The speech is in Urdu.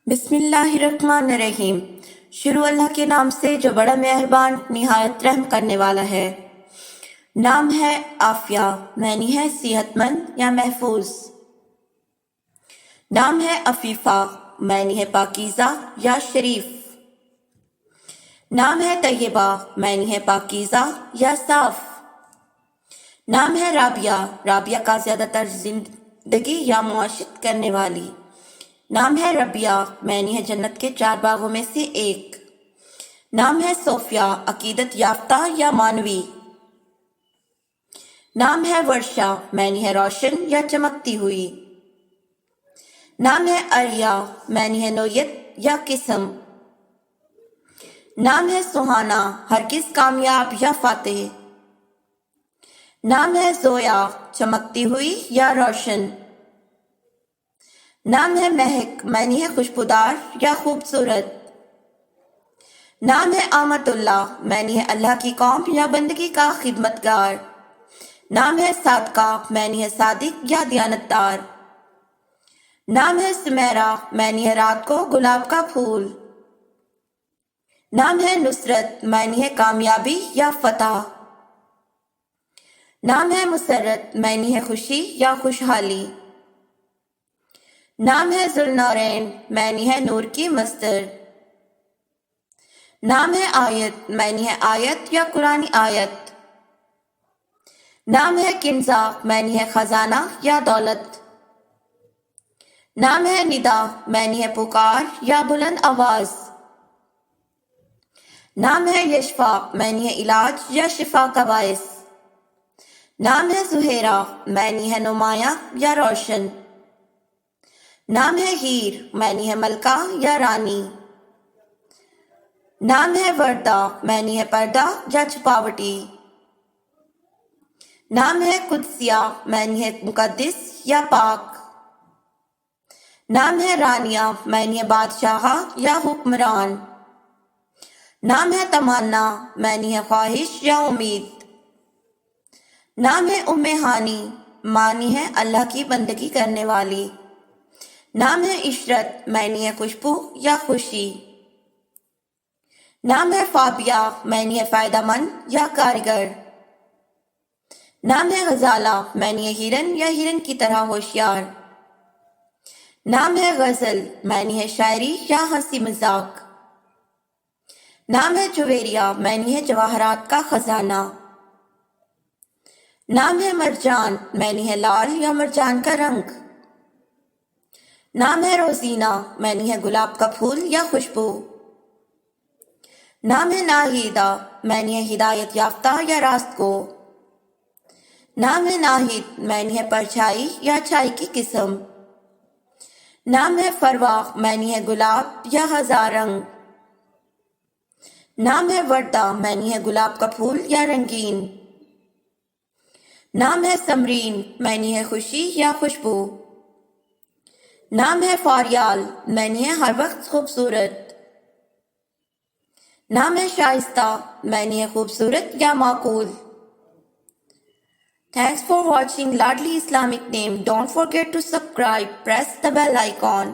بسم اللہ الرحمن الرحیم۔ شروع اللہ کے نام سے جو بڑا مہربان نہایت رحم کرنے والا ہے۔ نام ہے عافیہ، معنی ہے صحت مند یا محفوظ۔ نام ہے عفیفہ، معنی ہے پاکیزہ یا شریف۔ نام ہے طیبہ، معنی ہے پاکیزہ یا صاف۔ نام ہے رابعہ، رابعہ کا زیادہ تر زندگی یا معاشرت کرنے والی۔ نام ہے ربیہ، معنی ہے جنت کے 4 باغوں میں سے ایک۔ نام ہے صوفیہ، عقیدت یافتہ یا معنوی۔ نام ہے ورشا، معنی ہے روشن یا چمکتی ہوئی۔ نام ہے اریا، معنی ہے نوعیت یا قسم۔ نام ہے سہانا، ہرگز کامیاب یا فاتح۔ نام ہے زویا، چمکتی ہوئی یا روشن۔ نام ہے مہک، معنی ہے خوشبودار یا خوبصورت۔ نام ہے آمت اللہ، معنی ہے اللہ کی قوم یا بندگی کا خدمتگار۔ نام ہے صادقہ، معنی ہے صادق یا دیانتدار۔ نام ہے سمیرہ، معنی ہے رات کو گلاب کا پھول۔ نام ہے نصرت، معنی ہے کامیابی یا فتح۔ نام ہے مسرت، معنی ہے خوشی یا خوشحالی۔ نام ہے ذوالنورین، معنی ہے نور کی مصدر۔ نام ہے آیت، معنی ہے آیت یا قرآنی آیت۔ نام ہے کنزہ، معنی ہے خزانہ یا دولت۔ نام ہے ندا، معنی ہے پکار یا بلند آواز۔ نام ہے یشفا، معنی ہے علاج یا شفا کا باعث۔ نام ہے زہیرہ، معنی ہے نمایاں یا روشن۔ نام ہے ہیر، معنی ہے ملکہ یا رانی۔ نام ہے وردہ، معنی ہے پردہ یا چھپاوٹی۔ نام ہے قدسیہ، معنی ہے مقدس یا پاک۔ نام ہے رانیہ، معنی ہے بادشاہ یا حکمران۔ نام ہے تمنا، معنی ہے خواہش یا امید۔ نام ہے ام ہانی، معنی ہے اللہ کی بندگی کرنے والی۔ نام ہے عشرت، معنی ہے خوشبو یا خوشی۔ نام ہے فابیہ، معنی ہے فائدہ مند یا کارگر۔ نام ہے غزالہ، معنی ہے ہرن یا ہرن کی طرح ہوشیار۔ نام ہے غزل، معنی ہے شاعری یا ہنسی مذاق۔ نام ہے جویریہ، معنی ہے جواہرات کا خزانہ۔ نام ہے مرجان، معنی ہے لال یا مرجان کا رنگ۔ نام ہے روزینہ، معنی ہے گلاب کا پھول یا خوشبو۔ نام ہے ناہیدہ، معنی ہے ہدایت یافتہ یا راست کو۔ نام ہے ناہید، معنی ہے پرچھائی یا چھائی کی قسم۔ نام ہے فروا، معنی ہے گلاب یا ہزار رنگ۔ نام ہے وردہ، معنی ہے گلاب کا پھول یا رنگین۔ نام ہے سمرین، معنی ہے خوشی یا خوشبو۔ نام ہے فاریال، معنی ہے ہر وقت خوبصورت۔ نام ہے شائستہ، معنی ہے خوبصورت یا معقول۔ Thanks for watching Ladli Islamic Name. Don't forget to subscribe. Press the bell icon.